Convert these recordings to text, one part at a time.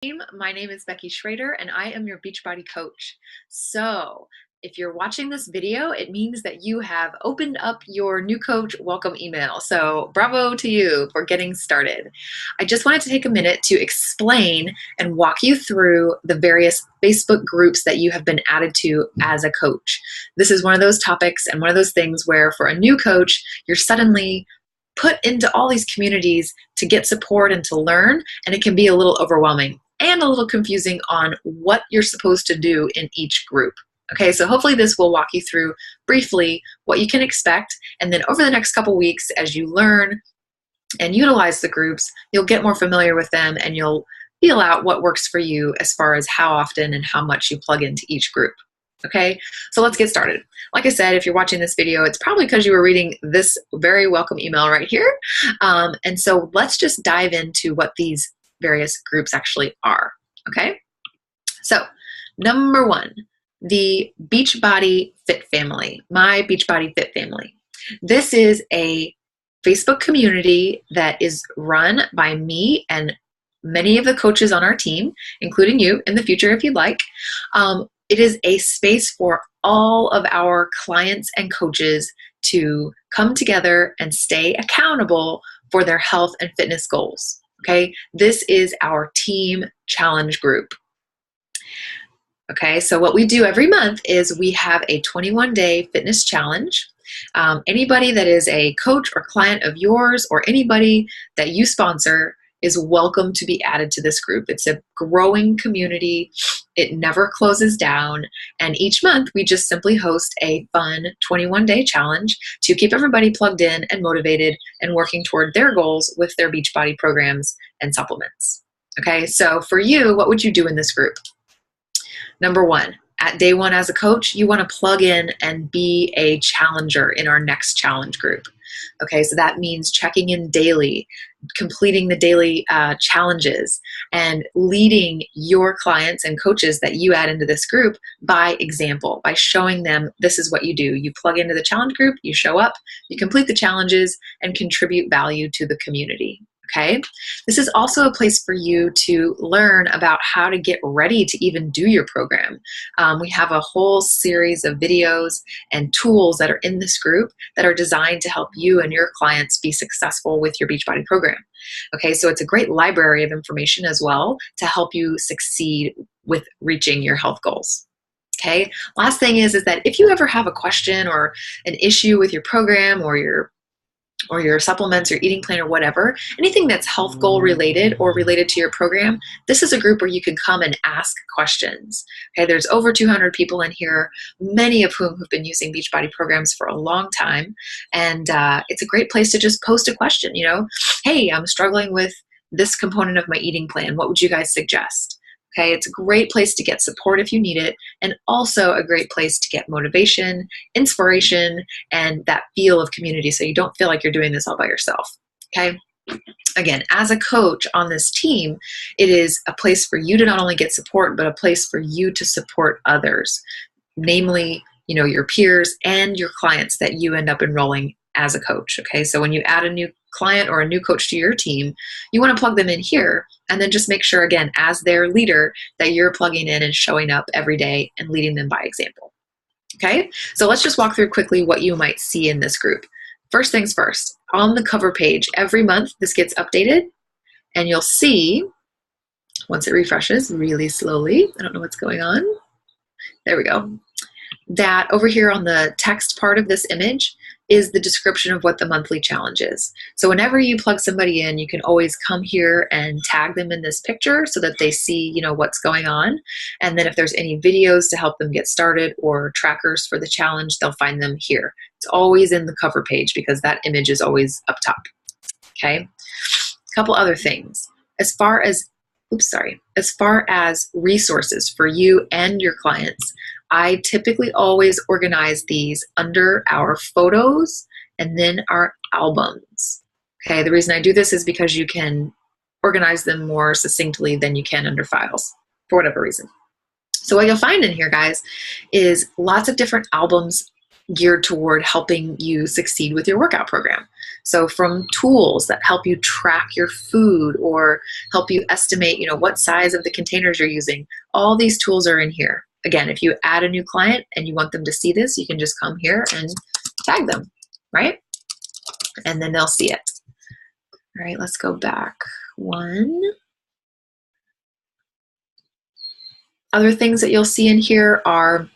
My name is Becky Schrader and I am your Beachbody coach. So if you're watching this video, it means that you have opened up your new coach welcome email. So bravo to you for getting started. I just wanted to take a minute to explain and walk you through the various Facebook groups that you have been added to as a coach. This is one of those topics and one of those things where for a new coach, you're suddenly put into all these communities to get support and to learn, and it can be a little overwhelming and a little confusing on what you're supposed to do in each group. Okay, so hopefully this will walk you through briefly what you can expect, and then over the next couple weeks as you learn and utilize the groups, you'll get more familiar with them and you'll feel out what works for you as far as how often and how much you plug into each group. Okay, so let's get started. Like I said, if you're watching this video, it's probably because you were reading this very welcome email right here. And so let's just dive into what these various groups actually are. Okay, so number one, the Beachbody Fit Family, my Beachbody Fit Family. This is a Facebook community that is run by me and many of the coaches on our team, including you in the future if you'd like. It is a space for all of our clients and coaches to come together and stay accountable for their health and fitness goals. Okay, this is our team challenge group. Okay, so what we do every month is we have a 21-day fitness challenge. Anybody that is a coach or client of yours or anybody that you sponsor is welcome to be added to this group. It's a growing community. It never closes down. And each month we just simply host a fun 21-day challenge to keep everybody plugged in and motivated and working toward their goals with their Beachbody programs and supplements. Okay, so for you, what would you do in this group? Number one, at day one as a coach, you want to plug in and be a challenger in our next challenge group. Okay, so that means checking in daily, completing the daily challenges, and leading your clients and coaches that you add into this group by example, by showing them this is what you do. You plug into the challenge group, you show up, you complete the challenges, and contribute value to the community. Okay, this is also a place for you to learn about how to get ready to even do your program. We have a whole series of videos and tools that are in this group that are designed to help you and your clients be successful with your Beachbody program. Okay, so it's a great library of information as well to help you succeed with reaching your health goals. Okay, last thing is that if you ever have a question or an issue with your program or your supplements or eating plan or whatever, anything that's health goal related or related to your program, this is a group where you can come and ask questions. Okay, there's over 200 people in here, many of whom have been using Beachbody programs for a long time. And it's a great place to just post a question, you know, hey, I'm struggling with this component of my eating plan. What would you guys suggest? Okay, it's a great place to get support if you need it, and also a great place to get motivation, inspiration, and that feel of community so you don't feel like you're doing this all by yourself. Okay, again, as a coach on this team, it is a place for you to not only get support, but a place for you to support others, namely, you know, your peers and your clients that you end up enrolling as a coach. Okay, so when you add a new client or a new coach to your team, you want to plug them in here and then just make sure, again, as their leader, that you're plugging in and showing up every day and leading them by example. Okay, so let's just walk through quickly what you might see in this group. First things first, on the cover page, every month this gets updated and you'll see, once it refreshes really slowly, I don't know what's going on, there we go, that over here on the text part of this image is the description of what the monthly challenge is. So whenever you plug somebody in, you can always come here and tag them in this picture so that they see, you know, what's going on. And then if there's any videos to help them get started or trackers for the challenge, they'll find them here. It's always in the cover page because that image is always up top. Okay, a couple other things. As far as resources for you and your clients, I typically always organize these under our photos and then our albums. Okay, the reason I do this is because you can organize them more succinctly than you can under files for whatever reason. So what you'll find in here, guys, is lots of different albums geared toward helping you succeed with your workout program. So from tools that help you track your food or help you estimate, what size of the containers you're using, all these tools are in here. Again, if you add a new client and you want them to see this, you can just come here and tag them, right? And then they'll see it. All right, let's go back one. Other things that you'll see in here are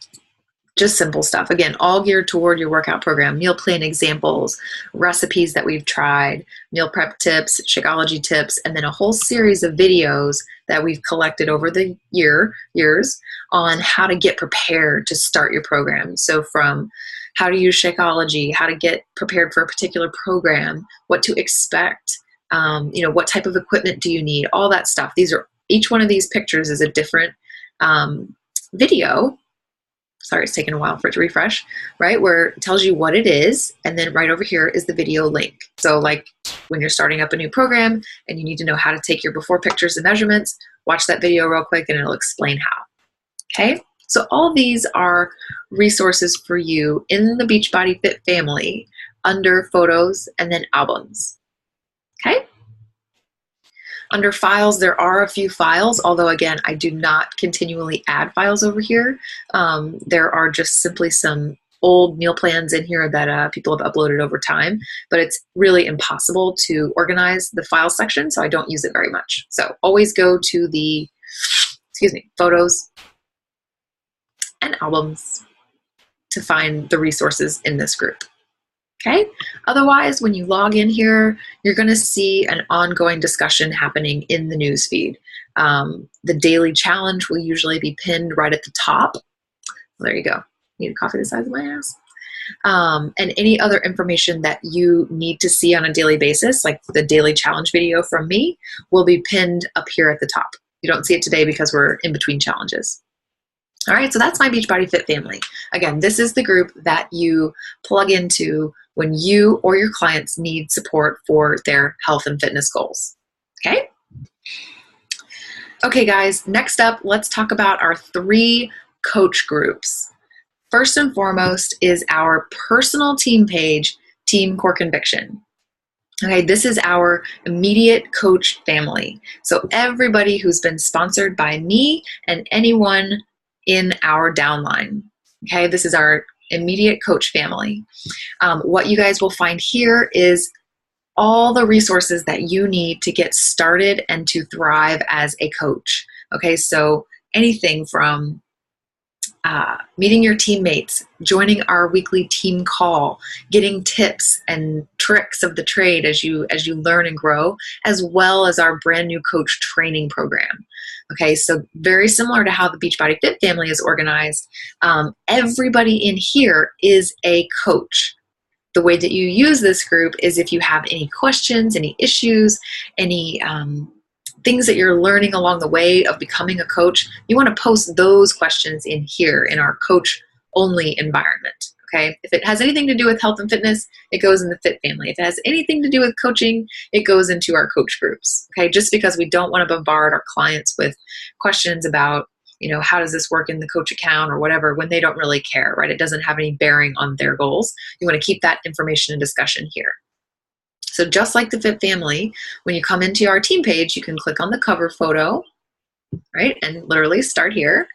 just simple stuff. Again, all geared toward your workout program. Meal plan examples, recipes that we've tried, meal prep tips, Shakeology tips, and then a whole series of videos that we've collected over the years on how to get prepared to start your program. So from how to use Shakeology, how to get prepared for a particular program, what to expect, what type of equipment do you need, all that stuff. Each one of these pictures is a different video. Sorry, it's taking a while for it to refresh, right? Where it tells you what it is. And then right over here is the video link. So like when you're starting up a new program and you need to know how to take your before pictures and measurements, watch that video real quick and it'll explain how. Okay? So all these are resources for you in the Beachbody Fit family under photos and then albums. Okay? Under files, there are a few files, although again, I do not continually add files over here. There are just simply some old meal plans in here that people have uploaded over time, but it's really impossible to organize the file section, so I don't use it very much. So always go to the, photos and albums to find the resources in this group. Okay. Otherwise, when you log in here, you're going to see an ongoing discussion happening in the newsfeed. The daily challenge will usually be pinned right at the top. There you go. Need a coffee the size of my ass. And any other information that you need to see on a daily basis, like the daily challenge video from me, will be pinned up here at the top. You don't see it today because we're in between challenges. All right, so that's my Beachbody Fit family. Again, this is the group that you plug into when you or your clients need support for their health and fitness goals. Okay? Okay, guys, next up, let's talk about our 3 coach groups. First and foremost is our personal team page, Team Core Conviction. Okay, this is our immediate coach family. So everybody who's been sponsored by me and anyone in our downline. Okay, this is our immediate coach family. What you guys will find here is all the resources that you need to get started and to thrive as a coach. Okay, so anything from meeting your teammates, joining our weekly team call, getting tips and tricks of the trade as you learn and grow, as well as our brand new coach training program. Okay, so very similar to how the Beachbody Fit family is organized, everybody in here is a coach. The way that you use this group is if you have any questions, any issues, any things that you're learning along the way of becoming a coach, you want to post those questions in here in our coach only environment. Okay, if it has anything to do with health and fitness, it goes in the Fit family. If it has anything to do with coaching, it goes into our coach groups. Okay, just because we don't want to bombard our clients with questions about, how does this work in the coach account or whatever, when they don't really care, right? It doesn't have any bearing on their goals. You want to keep that information and discussion here. So just like the Fit family, when you come into our team page, you can click on the cover photo, right? And literally start here.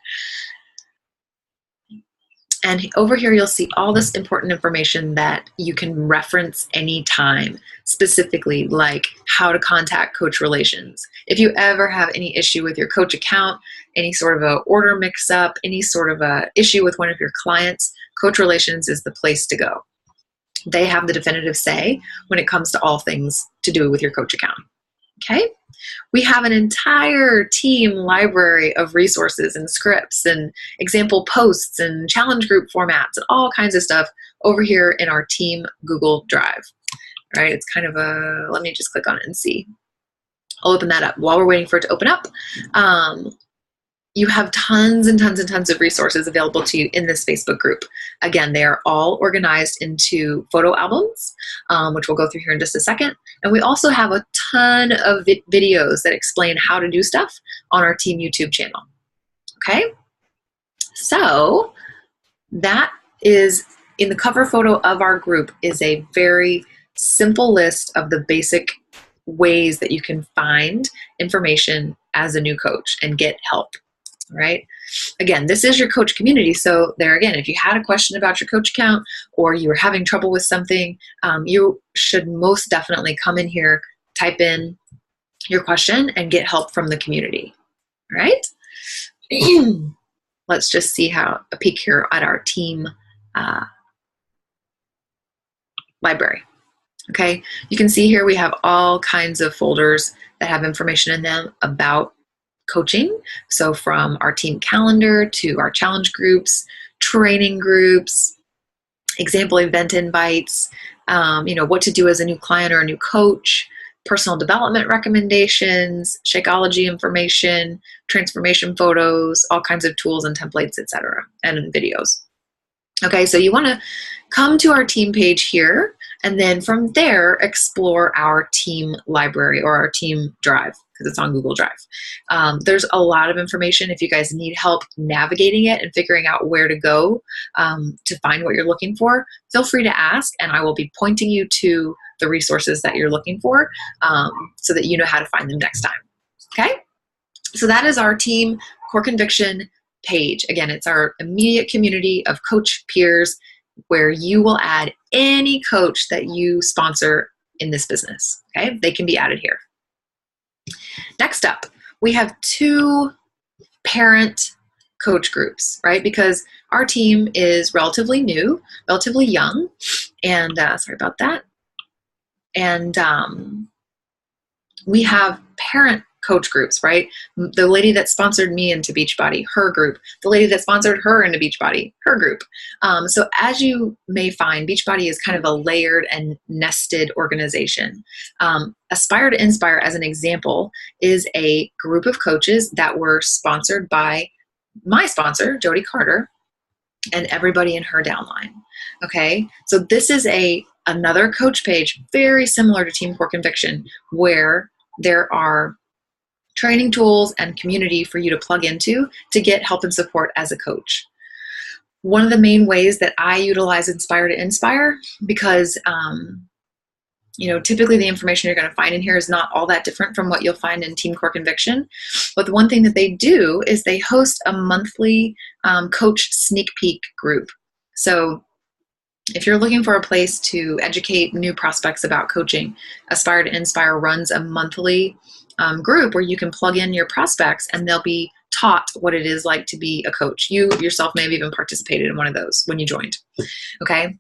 And over here, you'll see all this important information that you can reference anytime, specifically like how to contact coach relations. If you ever have any issue with your coach account, any sort of a order mix-up, any sort of a issue with one of your clients, coach relations is the place to go. They have the definitive say when it comes to all things to do with your coach account. Okay? We have an entire team library of resources and scripts and example posts and challenge group formats and all kinds of stuff over here in our team Google Drive. All right, it's kind of let me just click on it and see. I'll open that up. While we're waiting for it to open up, you have tons and tons and tons of resources available to you in this Facebook group. Again, they are all organized into photo albums, which we'll go through here in just a second. And we also have a ton of videos that explain how to do stuff on our team YouTube channel. Okay? So that is in the cover photo of our group is a very simple list of the basic ways that you can find information as a new coach and get help, right? Again, this is your coach community. So there again, if you had a question about your coach account or you were having trouble with something, you should most definitely come in here, type in your question and get help from the community, right? Let's just see a peek here at our team library. Okay, you can see here we have all kinds of folders that have information in them about coaching. So from our team calendar to our challenge groups, training groups, example event invites, what to do as a new client or a new coach, personal development recommendations, Shakeology information, transformation photos, all kinds of tools and templates, etc., and videos. Okay, so you want to come to our team page here, and then from there, explore our team library or our team drive, because it's on Google Drive. There's a lot of information. If you guys need help navigating it and figuring out where to go to find what you're looking for, feel free to ask, and I will be pointing you to the resources that you're looking for so that you know how to find them next time. Okay? So that is our team Core Conviction page. Again, it's our immediate community of coach peers where you will add any coach that you sponsor in this business. Okay, they can be added here. Next up, we have 2 parent coach groups, right? Because our team is relatively new, relatively young, and sorry about that. And we have parent coach groups, right? The lady that sponsored me into Beachbody, her group. The lady that sponsored her into Beachbody, her group. So as you may find, Beachbody is kind of a layered and nested organization. Aspire to Inspire, as an example, is a group of coaches that were sponsored by my sponsor, Jody Carter, and everybody in her downline. Okay, so this is another coach page, very similar to Team Core Conviction, where there are training tools and community for you to plug into to get help and support as a coach. One of the main ways that I utilize Aspire to Inspire, because typically the information you're going to find in here is not all that different from what you'll find in Team Core Conviction. But the one thing that they do is they host a monthly coach sneak peek group. So if you're looking for a place to educate new prospects about coaching, Aspire to Inspire runs a monthly group where you can plug in your prospects and they'll be taught what it is like to be a coach. You yourself may have even participated in one of those when you joined. Okay.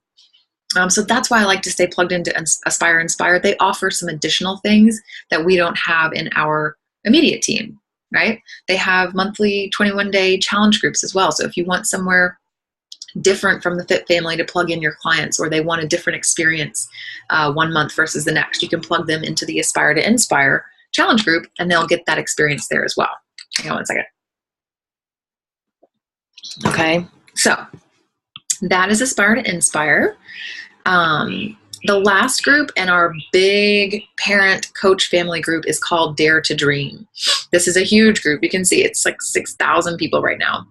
So that's why I like to stay plugged into Aspire Inspire. They offer some additional things that we don't have in our immediate team, right? They have monthly 21-day challenge groups as well. So if you want somewhere different from the Fit family to plug in your clients, or they want a different experience 1 month versus the next, you can plug them into the Aspire to Inspire challenge group and they'll get that experience there as well. Hang on 1 second. Okay, so that is Aspire to Inspire. The last group and our big parent coach family group is called Dare to Dream. This is a huge group. You can see it's like 6,000 people right now.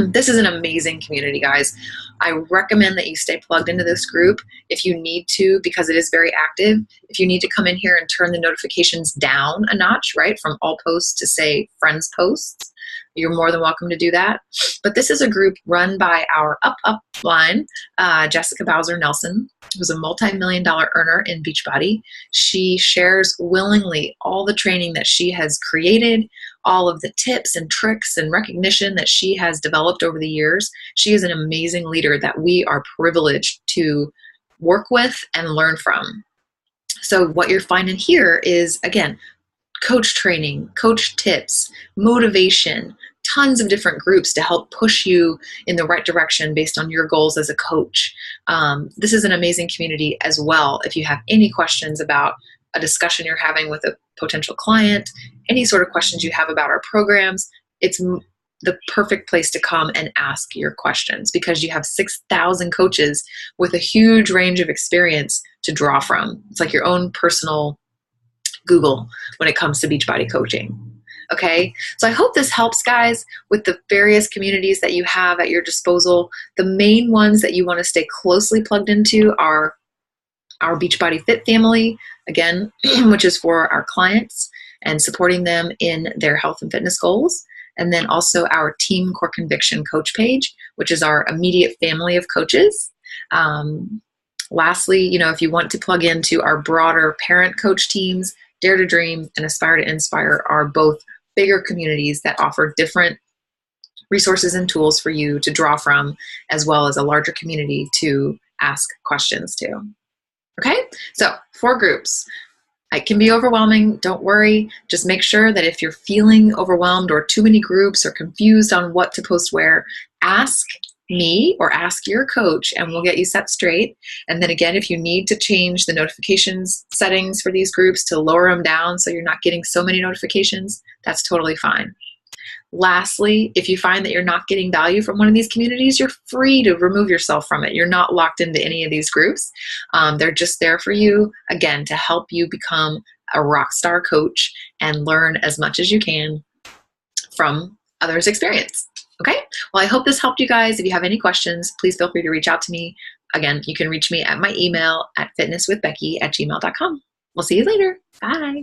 This is an amazing community, guys. I recommend that you stay plugged into this group if you need to, because it is very active. If you need to come in here and turn the notifications down a notch, right, from all posts to say friends posts, you're more than welcome to do that. But this is a group run by our upline, Jessica Bowser Nelson, who's a multi-million-dollar earner in Beachbody. She shares willingly all the training that she has created, all of the tips and tricks and recognition that she has developed over the years. She is an amazing leader that we are privileged to work with and learn from. So what you're finding here is, again, coach training, coach tips, motivation, tons of different groups to help push you in the right direction based on your goals as a coach. This is an amazing community as well. If you have any questions about a discussion you're having with a potential client, any sort of questions you have about our programs, it's the perfect place to come and ask your questions, because you have 6,000 coaches with a huge range of experience to draw from. It's like your own personal Google when it comes to Beachbody coaching. Okay, so I hope this helps, guys, with the various communities that you have at your disposal. The main ones that you want to stay closely plugged into are our Beachbody Fit Family, again, which is for our clients and supporting them in their health and fitness goals. And then also our Team Core Conviction coach page, which is our immediate family of coaches. Lastly, if you want to plug into our broader parent coach teams, Dare to Dream and Aspire to Inspire are both bigger communities that offer different resources and tools for you to draw from, as well as a larger community to ask questions to. Okay, so 4 groups. It can be overwhelming. Don't worry. Just make sure that if you're feeling overwhelmed or too many groups or confused on what to post where, ask me or ask your coach and we'll get you set straight. And then again, if you need to change the notifications settings for these groups to lower them down so you're not getting so many notifications, that's totally fine. Lastly, if you find that you're not getting value from one of these communities, you're free to remove yourself from it. You're not locked into any of these groups. They're just there for you, again, to help you become a rock star coach and learn as much as you can from others' experience. Okay? Well, I hope this helped you guys. If you have any questions, please feel free to reach out to me. Again, you can reach me at my email at fitnesswithbecky@gmail.com. We'll see you later. Bye.